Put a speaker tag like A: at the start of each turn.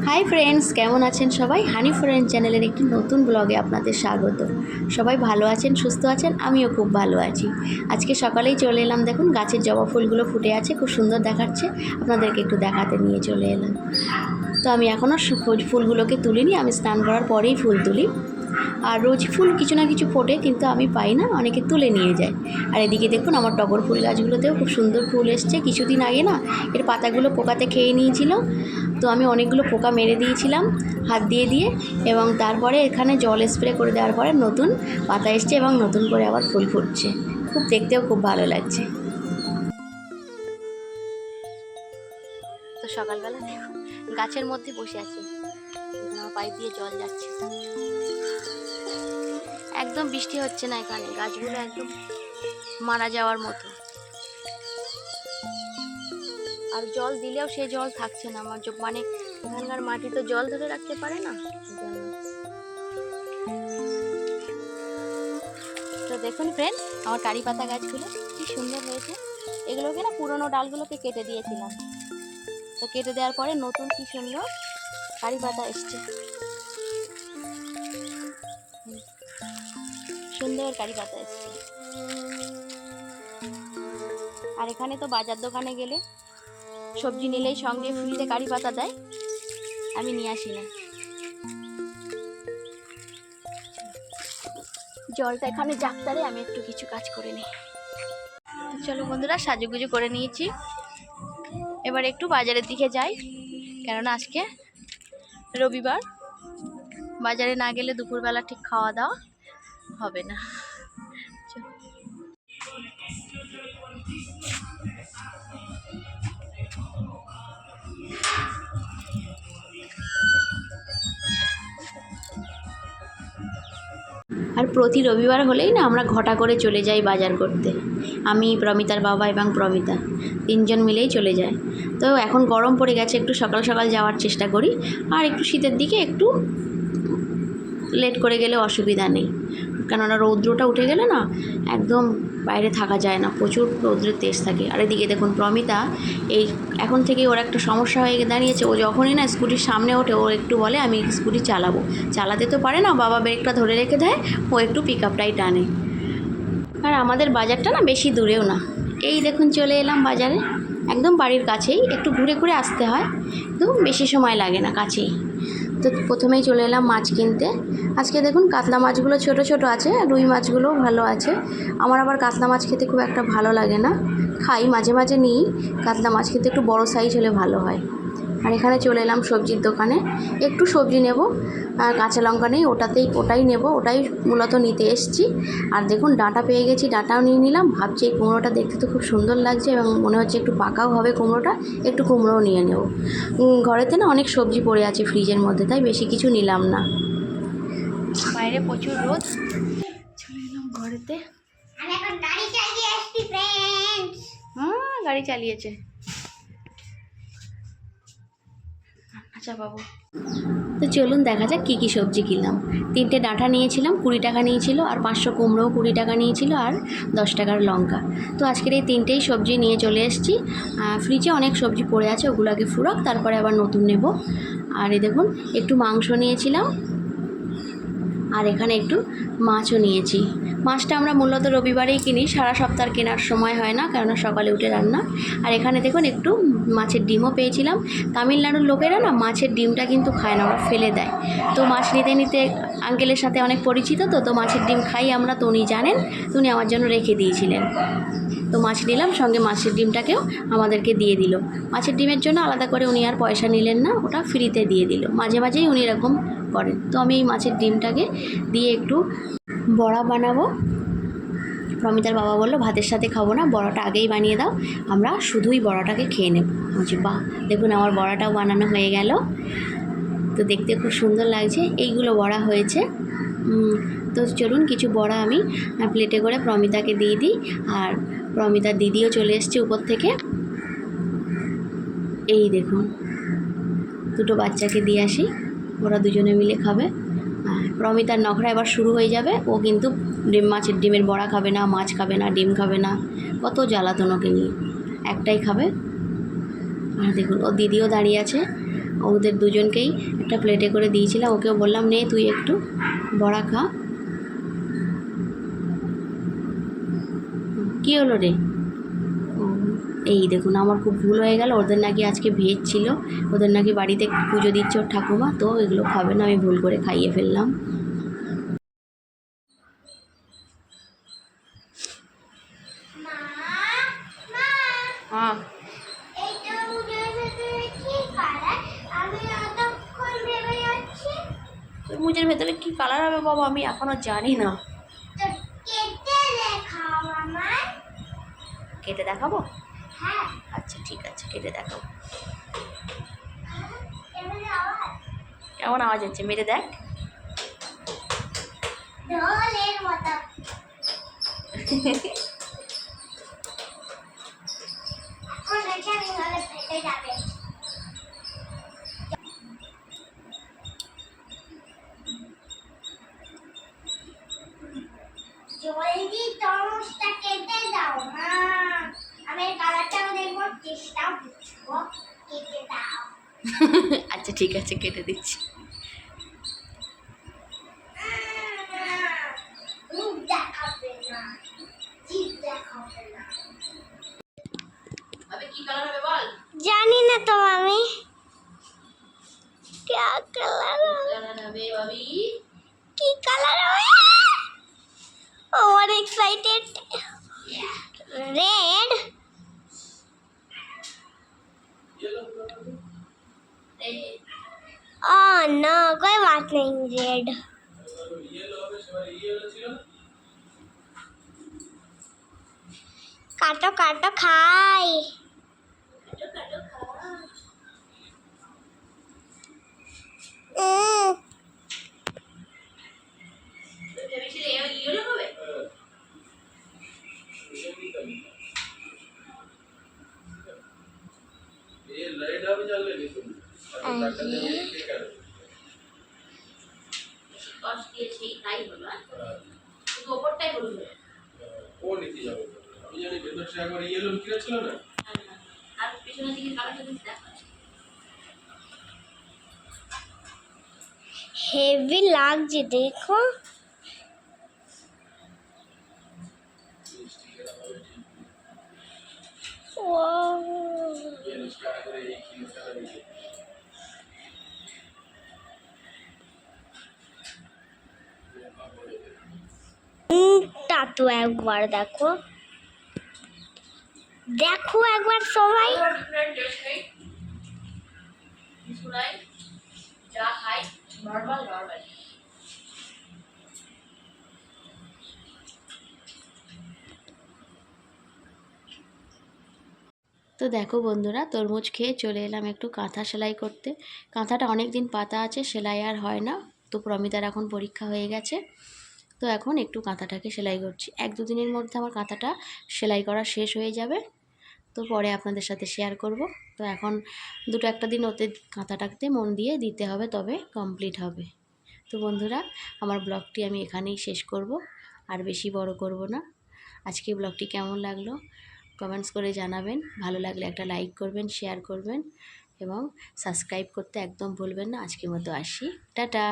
A: Hi friends, কেমন আছেন সবাই? হানি ফ্রেন্ড চ্যানেলের একটি নতুন ব্লগে আপনাদের স্বাগত। সবাই ভালো আছেন, সুস্থ আছেন? আমিও খুব ভালো আছি। আজকে সকালেই চলে এলাম, দেখুন গাছের জবা ফুলগুলো ফুটে আছে, খুব সুন্দর দেখাচ্ছে। আপনাদেরকে একটু দেখাতে নিয়ে চলে এলাম। তো আমি এখনও ফুলগুলোকে তুলিনি, আমি স্নান করার পরেই ফুল তুলি। আর রোজ ফুল কিছু না কিছু ফোটে, কিন্তু আমি পাই না, অনেকে তুলে নিয়ে যায়। আর এদিকে দেখুন আমার টগর ফুল গাছগুলোতেও খুব সুন্দর ফুল এসছে। কিছুদিন আগে না এর পাতাগুলো পোকাতে খেয়ে নিয়েছিল, তো আমি অনেকগুলো পোকা মেরে দিয়েছিলাম হাত দিয়ে এবং তারপরে এখানে জল স্প্রে করে দেওয়ার পরে নতুন পাতা এসছে এবং নতুন করে আবার ফুল ফুটছে। খুব দেখতেও খুব ভালো লাগছে। তো সকালবেলা দেখুন গাছের মধ্যে বসে আছি, আমার পাইপ দিয়ে জল যাচ্ছে। একদম বৃষ্টি হচ্ছে না এখানে, গাছগুলো একদম মারা যাওয়ার মতো। আর জল দিলেও সে জল থাকছে না, আমার মানে এখানকার মাটি তো জল ধরে রাখতে পারে না। তো দেখুন ফ্রেন্ড, আমার কারি পাতা গাছগুলো কি সুন্দর হয়েছে। এগুলোকে না পুরোনো ডালগুলোকে কেটে দিয়েছিলাম, তো কেটে দেওয়ার পরে নতুন কি সুন্দর কারি পাতা এসছে, সুন্দর কারি পাতা এসছে। আর এখানে তো বাজার দোকানে গেলে সবজি নিলেই সঙ্গে ফ্রিতে কারি পাতা দেয়, আমি নিয়ে আসি না। জলটা এখানে জাগতারে আমি একটু কিছু কাজ করে নিই। চলো বন্ধুরা, সাজুগুজু করে নিয়েছি, এবার একটু বাজারের দিকে যাই, কেননা আজকে রবিবার, বাজারে না গেলে দুপুরবেলা ঠিক খাওয়া দাওয়া হবে না। আর প্রতি রবিবার হলেই না আমরা ঘটা করে চলে যাই বাজার করতে। আমি, প্রমিতার বাবা এবং প্রমিতা তিনজন মিলেই চলে যায়। তো এখন গরম পড়ে গেছে, একটু সকাল সকাল যাওয়ার চেষ্টা করি, আর একটু শীতের দিকে একটু লেট করে গেলে অসুবিধা নেই, কেননা রৌদ্রটা উঠে গেলে না একদম বাইরে থাকা যায় না, প্রচুর রৌদ্রের তেজ থাকে। আর এদিকে দেখুন প্রমিতা, এই এখন থেকে ওর একটা সমস্যা হয়ে দাঁড়িয়েছে, ও যখনই না স্কুটির সামনে ওঠে ও একটু বলে আমি স্কুটি চালাবো, চালাতে তো পারে না, বাবা ব্রেকটা ধরে রেখে দেয়, ও একটু পিক আপটাই টানে। আর আমাদের বাজারটা না বেশি দূরেও না, এই দেখুন চলে এলাম বাজারে, একদম বাড়ির কাছেই, একটু ঘুরে ঘুরে আসতে হয়, কিন্তু বেশি সময় লাগে না, কাছেই। তো প্রথমেই চলে এলাম মাছ কিনতে। আজকে দেখুন কাতলা মাছগুলো ছোট ছোট আছে, রুই মাছগুলোও ভালো আছে। আমার আবার কাতলা মাছ খেতে খুব একটা ভালো লাগে না, খাই মাঝে মাঝে নিই, কাতলা মাছ খেতে একটু বড় সাইজ হলে ভালো হয়। আর এখানে চলে এলাম সবজির দোকানে, একটু সবজি নেব, আর কাঁচা লঙ্কা নেই, ওটাই নেব, ওটাই মূলত নিতে এসেছি। আর দেখুন ডাঁটা পেয়ে গেছি, ডাঁটাও নিয়ে নিলাম। ভাবছি এই কুমড়োটা দেখতে তো খুব সুন্দর লাগছে এবং মনে হচ্ছে একটু পাকাও হবে কুমড়োটা, একটু কুমড়োও নিয়ে নেব। ঘরেতে না অনেক সবজি পড়ে আছে ফ্রিজের মধ্যে, তাই বেশি কিছু নিলাম না। বাইরে প্রচুর রোদ, চলে এলাম ঘরেতে। গাড়ি চালিয়েছে, আচ্ছা বাবু। তো চলুন দেখা যাক কী কী সবজি কিনলাম। 3টে ডাঁটা নিয়েছিলাম, 20 টাকা নিয়েছিল, আর 500 কুমড়োও 20 টাকা নিয়েছিল, আর 10 টাকার লঙ্কা। তো আজকের এই 3টেই সবজি নিয়ে চলে এসেছি। ফ্রিজে অনেক সবজি পড়ে আছে, ওগুলো আগে ফুরাক, তারপরে আবার নতুন নেব। আর এই দেখুন একটু মাংস নিয়েছিলাম, আর এখানে একটু মাছও নিয়েছি। মাছটা আমরা মূলত রবিবারেই কিনি, সারা সপ্তাহ কেনার সময় হয় না, কেননা সকালে উঠে রান্না। আর এখানে দেখুন একটু মাছের ডিমও পেয়েছিলাম। তামিলনাড়ুর লোকেরা না মাছের ডিমটা কিন্তু খায় না, ওরা ফেলে দেয়। তো মাছ নিতে নিতে আঙ্কেলের সাথে অনেক পরিচিত, তো মাছের ডিম খাই আমরা, তো উনি জানেন, তো উনি আমার জন্য রেখে দিয়েছিলেন। তো মাছ নিলাম, সঙ্গে মাছের ডিমটাকেও আমাদেরকে দিয়ে দিল। মাছের ডিমের জন্য আলাদা করে উনি আর পয়সা নিলেন না, ওটা ফ্রিতে দিয়ে দিল। মাঝে মাঝেই উনি এরকম করেন। তো আমি এই মাছের ডিমটাকে দিয়ে একটু বড়া বানাবো। প্রমিতার বাবা বললো ভাতের সাথে খাবো না, বড়াটা আগেই বানিয়ে দাও, আমরা শুধুই বড়াটাকে খেয়ে নেব। বলছি বাহ, দেখুন আমার বড়াটাও বানানো হয়ে গেল, তো দেখতে খুব সুন্দর লাগছে। এইগুলো বড়া হয়েছে। তো চলুন কিছু বড়া আমি প্লেটে করে প্রমিতাকে দিয়ে দিই। আর প্রমিতার দিদিও চলে এসছে উপর থেকে, এই দেখুন দুটো বাচ্চাকে দিয়ে আসি, ওরা দুজনে মিলে খাবে। প্রমিতার নখরা এবার শুরু হয়ে যাবে, ও কিন্তু মাছের ডিমের বড়া খাবে না, মাছ খাবে না, ডিম খাবে না, কত জ্বালাতন ওকে নিয়ে, একটাই খাবে। আর দেখুন ও দিদিও দাঁড়িয়ে আছে, ওদের দুজনকেই একটা প্লেটে করে দিয়েছিলাম, ওকেও বললাম নে তুই একটু বড়া খা। কী হলো রে? এই দেখুন আমার খুব ভুল হয়ে গেল, ওদের নাকি আজকে ভেজ ছিল, ওদের নাকি বাড়িতে পুজো দিচ্ছে ওর ঠাকুমা, তো এগুলো খাবে না, আমি ভুল করে খাইয়ে ফেললাম। হ্যাঁ তরমুজের ভেতরে কি কালার হবে বাবা আমি এখনো জানি না। কেটে দেখাবো? আচ্ছা ঠিক আছে, কেটে দেখাবো। কেমন আওয়াজ হচ্ছে মেরে দেখ।
B: জলদি তরমুজটা কেটে দাও মা, আমি কালারটাও দেখবো, টেস্টটাও বুঝবো, কেটে দাও।
A: আচ্ছা ঠিক আছে কেটে দিচ্ছি।
B: মুখ দেখাবে না, জিভ দেখাবে না।
A: আবে কি কালার হবে বল?
B: জানি না তো আমি, क्या कलर
A: হবে ভাবি?
B: की कलर হবে? Over excited, red. नो कोई बात नहीं, रेड। काटो काटो खाई। हेवी লাগছে देखो। টা তো একবার দেখো, দেখো একবার সবাই।
A: যা খাই নরমাল নরমাল। তো দেখো বন্ধুরা তরমুজ খেয়ে চলে এলাম একটু কাঁথা সেলাই করতে। কাঁথাটা অনেক দিন পাতা আছে, সেলাই আর হয় না, তো প্রমিতার এখন পরীক্ষা হয়ে গেছে, তো এখন একটু কাঁথাটাকে সেলাই করছি। 1-2 দিনের মধ্যে আমার কাঁথাটা সেলাই করা শেষ হয়ে যাবে, তো পরে আপনাদের সাথে শেয়ার করব। তো এখন 2-1 দিন ওতে কাঁথাটাতে মন দিয়ে দিতে হবে, তবে কমপ্লিট হবে। তো বন্ধুরা আমার ব্লগটি আমি এখানেই শেষ করব, আর বেশি বড় করব না। আজকে ব্লগটি কেমন লাগলো কমেন্টস করে জানাবেন, ভালো লাগলে একটা লাইক করবেন, শেয়ার করবেন এবং সাবস্ক্রাইব করতে একদম ভুলবেন না। আজকের মতো আসি, টাটা।